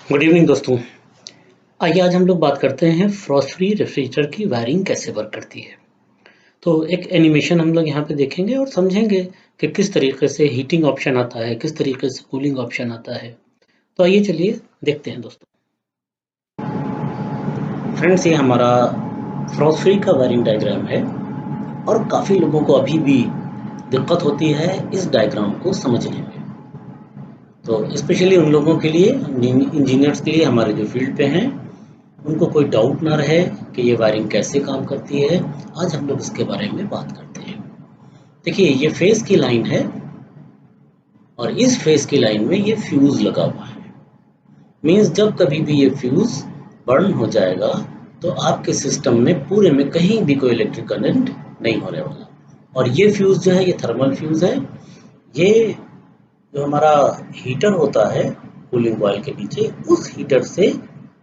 Good evening दोस्तों। आइए आज हम लोग बात करते हैं फ्रॉस्ट फ्री रेफ्रिजरेटर की वायरिंग कैसे वर्क करती है। तो एक एनिमेशन हम लोग यहाँ पे देखेंगे और समझेंगे कि किस तरीके से हीटिंग ऑप्शन आता है, किस तरीके से कूलिंग ऑप्शन आता है। तो आइए चलिए देखते हैं दोस्तों। फ्रेंड्स, ये हमारा फ्रॉस्ट फ्री का वायरिंग डायग्राम है और काफ़ी लोगों को अभी भी दिक्कत होती है इस डायग्राम को समझने में। तो स्पेशली उन लोगों के लिए, इंजीनियर्स के लिए, हमारे जो फील्ड पे हैं, उनको कोई डाउट ना रहे कि ये वायरिंग कैसे काम करती है। आज हम लोग इसके बारे में बात करते हैं। देखिए, ये फेस की लाइन है और इस फेस की लाइन में ये फ्यूज लगा हुआ है। मींस जब कभी भी ये फ्यूज बर्न हो जाएगा तो आपके सिस्टम में पूरे में कहीं भी कोई इलेक्ट्रिक करंट नहीं होने वाला। और ये फ्यूज जो है, ये थर्मल फ्यूज है। ये जो हमारा हीटर होता है कूलिंग कॉइल के नीचे, उस हीटर से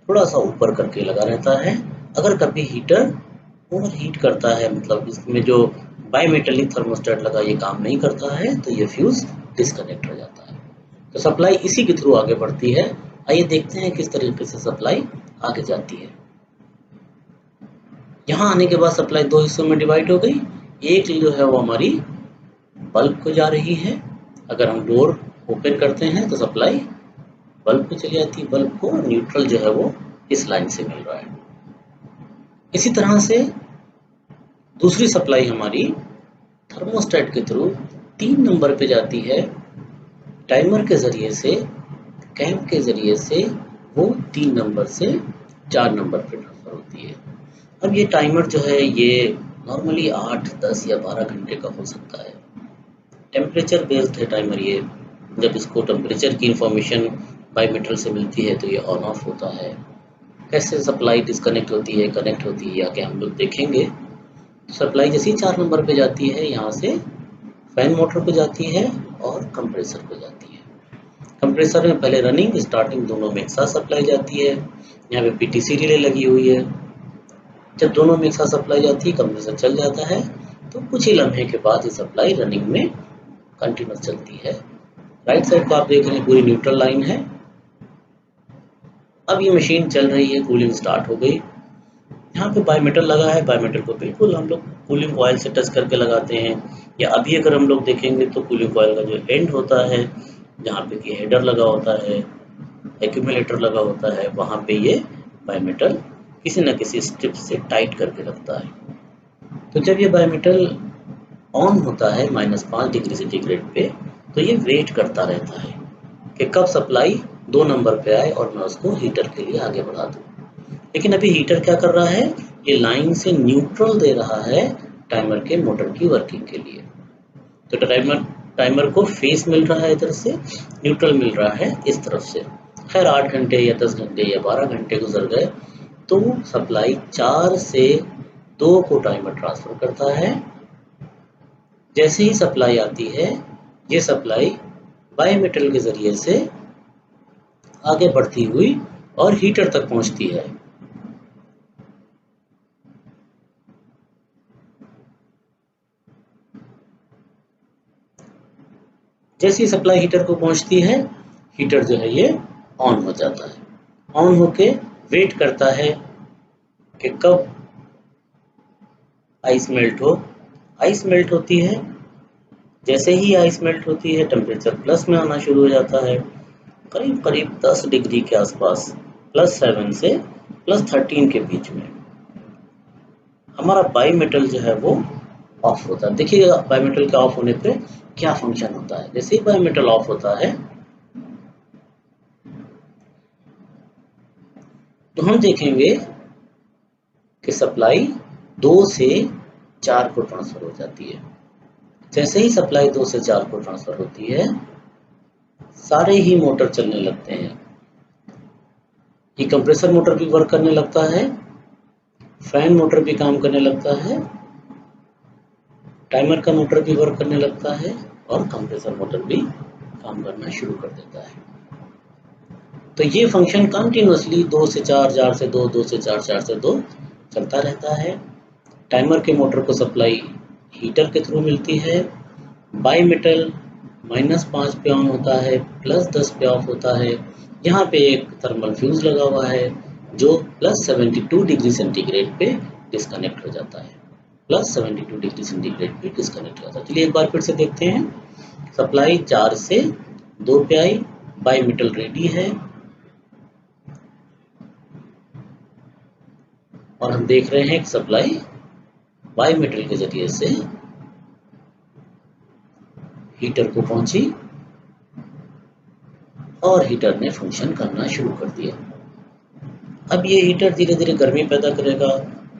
थोड़ा सा ऊपर करके लगा रहता है। अगर कभी हीटर ओवर हीट करता है, मतलब इसमें जो बाईमेटलिक थर्मोस्टेट लगा ये काम नहीं करता है, तो ये फ्यूज डिस्कनेक्ट हो जाता है। तो सप्लाई इसी के थ्रू आगे बढ़ती है। आइए देखते हैं किस तरीके से सप्लाई आगे जाती है। यहाँ आने के बाद सप्लाई दो हिस्सों में डिवाइड हो गई। एक जो है वो हमारी बल्ब को जा रही है। अगर हम डोर ओपन करते हैं तो सप्लाई बल्ब को चली जाती है। बल्ब को न्यूट्रल जो है वो इस लाइन से मिल रहा है। इसी तरह से दूसरी सप्लाई हमारी थर्मोस्टेट के थ्रू 3 नंबर पे जाती है। टाइमर के जरिए से, कैम के जरिए से वो 3 नंबर से 4 नंबर पे ट्रांसफर होती है। अब ये टाइमर जो है ये नॉर्मली 8, 10 या 12 घंटे का हो सकता है। टेम्परेचर बेस्ड है टाइमर ये। जब इसको टेम्परेचर की इंफॉर्मेशन बाईमीटर से मिलती है तो ये ऑन ऑफ होता है। कैसे सप्लाई डिस्कनेक्ट होती है, कनेक्ट होती है, आगे हम लोग देखेंगे। सप्लाई जैसे ही 4 नंबर पे जाती है, यहाँ से फैन मोटर को जाती है और कंप्रेसर को जाती है। कंप्रेसर में पहले रनिंग, स्टार्टिंग दोनों में एक साथ सप्लाई जाती है। यहाँ पे पीटीसी रिले लगी हुई है। जब दोनों में एक साथ सप्लाई जाती है, कंप्रेसर चल जाता है, तो कुछ ही लम्हे के बाद ये सप्लाई रनिंग में कंटिन्यूस चलती है। राइट साइड को आप देख रहे हैं पूरी न्यूट्रल लाइन है। अब ये मशीन चल रही है, कूलिंग स्टार्ट हो गई। यहाँ पे बायोमीटर लगा है। बायोमीटर को बिल्कुल हम लोग कूलिंग कॉइल से टच करके लगाते हैं। या अभी अगर हम लोग देखेंगे तो कूलिंग कॉइल का जो एंड होता है, जहाँ पे कि हेडर लगा होता है, एक्यूमुलेटर लगा होता है, वहाँ पे ये बायोमीटर किसी न किसी स्ट्रिप से टाइट करके रखता है। तो जब ये बायोमीटर ऑन होता है -5 डिग्री सेंटीग्रेड पे, तो ये वेट करता रहता है कि कब सप्लाई 2 नंबर पे आए और मैं उसको हीटर के लिए आगे बढ़ा दूँ। लेकिन अभी हीटर क्या कर रहा है, ये लाइन से न्यूट्रल दे रहा है टाइमर के मोटर की वर्किंग के लिए। तो टाइमर को फेस मिल रहा है इधर से, न्यूट्रल मिल रहा है इस तरफ से। खैर 8 घंटे या 10 घंटे या 12 घंटे गुजर गए तो सप्लाई 4 से 2 को टाइमर ट्रांसफर करता है। जैसे ही सप्लाई आती है, ये सप्लाई बायोमीटर के जरिए से आगे बढ़ती हुई और हीटर तक पहुंचती है। जैसे ही सप्लाई हीटर को पहुंचती है, हीटर जो है ये ऑन हो जाता है। ऑन होके वेट करता है कि कब आइस मेल्ट हो। आइस मेल्ट होती है। जैसे ही आइस मेल्ट होती है, टेम्परेचर प्लस में आना शुरू हो जाता है, करीब करीब 10 डिग्री के आसपास, +7 से +13 के बीच में हमारा बाईमेटल जो है वो ऑफ होता है। देखिएगा बायोमीटर के ऑफ होने पे क्या फंक्शन होता है। जैसे ही बायोमीटर ऑफ होता है तो हम देखेंगे कि सप्लाई 2 से 4 को ट्रांसफर हो जाती है। जैसे ही सप्लाई 2 से 4 को ट्रांसफर होती है, सारे ही मोटर चलने लगते हैं। ये कंप्रेसर मोटर भी वर्क करने लगता है, फैन मोटर भी काम करने लगता है, टाइमर का मोटर भी वर्क करने लगता है और कंप्रेसर मोटर भी काम करना शुरू कर देता है। तो ये फंक्शन कंटिन्यूअसली 2 से 4, 4 से 2, 2 से 4, 4 से 2 चलता रहता है। टाइमर के मोटर को सप्लाई हीटर के थ्रू मिलती है। बाईमेटल -5 पे ऑन होता है, +10 पे ऑफ होता है। यहाँ पे एक थर्मल फ्यूज लगा हुआ है जो प्लस 72 डिग्री सेंटीग्रेड पे डिस्कनेक्ट हो जाता है। प्लस 72 डिग्री सेंटीग्रेड पे डिस्कनेक्ट हो जाता है। चलिए एक बार फिर से देखते हैं। सप्लाई 4 से 2 पे आई, बाई मेटल रेडी है और हम देख रहे हैं कि सप्लाई बाई मेटल के जरिए से हीटर को पहुंची और हीटर ने फंक्शन करना शुरू कर दिया। अब ये हीटर धीरे धीरे गर्मी पैदा करेगा,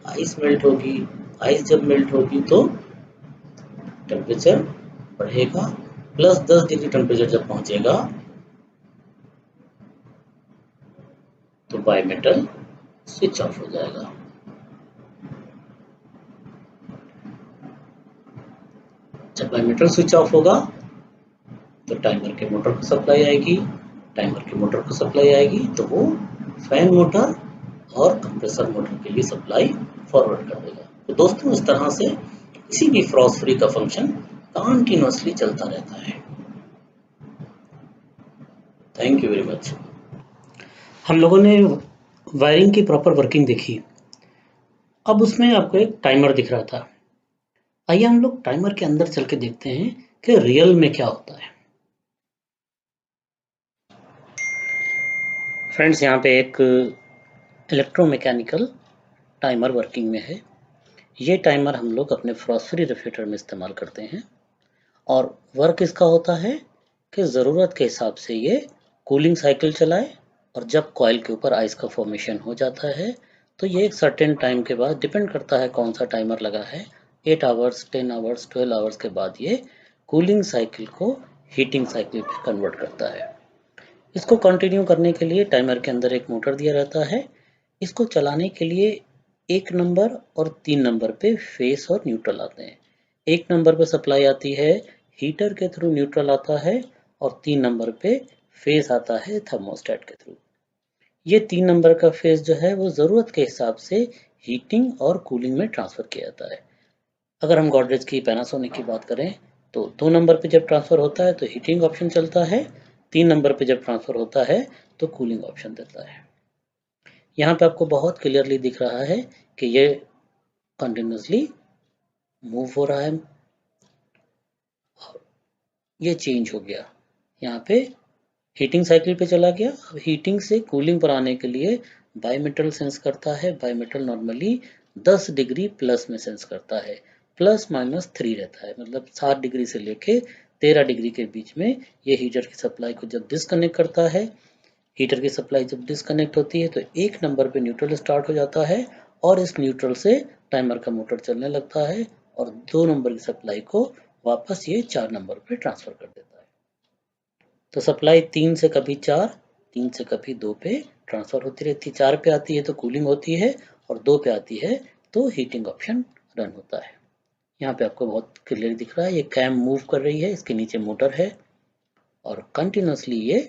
आइस मेल्ट होगी, आइस जब मेल्ट होगी तो टेम्परेचर बढ़ेगा, प्लस 10 डिग्री टेम्परेचर जब पहुंचेगा तो बाई मेटल स्विच ऑफ हो जाएगा। जब बाई मेटल स्विच ऑफ होगा तो टाइमर के मोटर को सप्लाई आएगी, टाइमर के मोटर को सप्लाई आएगी तो वो फैन मोटर और कंप्रेसर मोटर के लिए सप्लाई फॉरवर्ड कर देगा। तो दोस्तों इस तरह से किसी भी फ्रॉस्ट फ्री का फंक्शन कंटिन्यूअसली चलता रहता है। Thank you very much. हम लोगों ने वायरिंग की प्रॉपर वर्किंग देखी। अब उसमें आपको एक टाइमर दिख रहा था। आइए हम लोग टाइमर के अंदर चल के देखते हैं कि रियल में क्या होता है। फ्रेंड्स, यहाँ पे एक इलेक्ट्रोमैकेनिकल टाइमर वर्किंग में है। ये टाइमर हम लोग अपने फ्रॉस्ट फ्री रेफ्रिजरेटर में इस्तेमाल करते हैं और वर्क इसका होता है कि ज़रूरत के हिसाब से ये कूलिंग साइकिल चलाए और जब कॉइल के ऊपर आइस का फॉर्मेशन हो जाता है तो ये एक सर्टेन टाइम के बाद, डिपेंड करता है कौन सा टाइमर लगा है, 8 आवर्स, 10 आवर्स, 12 आवर्स के बाद ये कूलिंग साइकिल को हीटिंग साइकिल पे कन्वर्ट करता है। इसको कंटिन्यू करने के लिए टाइमर के अंदर एक मोटर दिया रहता है। इसको चलाने के लिए 1 नंबर और 3 नंबर पे फेस और न्यूट्रल आते हैं। 1 नंबर पे सप्लाई आती है, हीटर के थ्रू न्यूट्रल आता है और 3 नंबर पे फेस आता है थर्मोस्टेट के थ्रू। ये 3 नंबर का फेस जो है वो ज़रूरत के हिसाब से हीटिंग और कूलिंग में ट्रांसफ़र किया जाता है। अगर हम गॉडरेज की, पैनासोनिक की बात करें तो 2 नंबर पे जब ट्रांसफ़र होता है तो हीटिंग ऑप्शन चलता है, 3 नंबर पे जब ट्रांसफ़र होता है तो कूलिंग ऑप्शन देता है। यहाँ पे आपको बहुत क्लियरली दिख रहा है कि ये कंटिन्यूसली मूव हो रहा है। ये चेंज हो गया, यहाँ पे हीटिंग साइकिल पे चला गया। अब हीटिंग से कूलिंग पर आने के लिए बाईमेटल सेंस करता है। बाईमेटल नॉर्मली 10 डिग्री प्लस में सेंस करता है, प्लस माइनस 3 रहता है, मतलब 7 डिग्री से लेके 13 डिग्री के बीच में ये हीटर की सप्लाई को जब डिस्कनेक्ट करता है। हीटर की सप्लाई जब डिस्कनेक्ट होती है तो 1 नंबर पे न्यूट्रल स्टार्ट हो जाता है और इस न्यूट्रल से टाइमर का मोटर चलने लगता है और 2 नंबर की सप्लाई को वापस ये 4 नंबर पे ट्रांसफर कर देता है। तो सप्लाई 3 से कभी 4, 3 से कभी 2 पे ट्रांसफर होती रहती है। 4 पे आती है तो कूलिंग होती है और 2 पे आती है तो हीटिंग ऑप्शन रन होता है। यहाँ पे आपको बहुत क्लियर दिख रहा है, ये कैम मूव कर रही है, इसके नीचे मोटर है और कंटिन्यूसली ये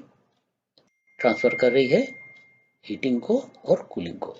ट्रांसफर कर रही है हीटिंग को और कूलिंग को।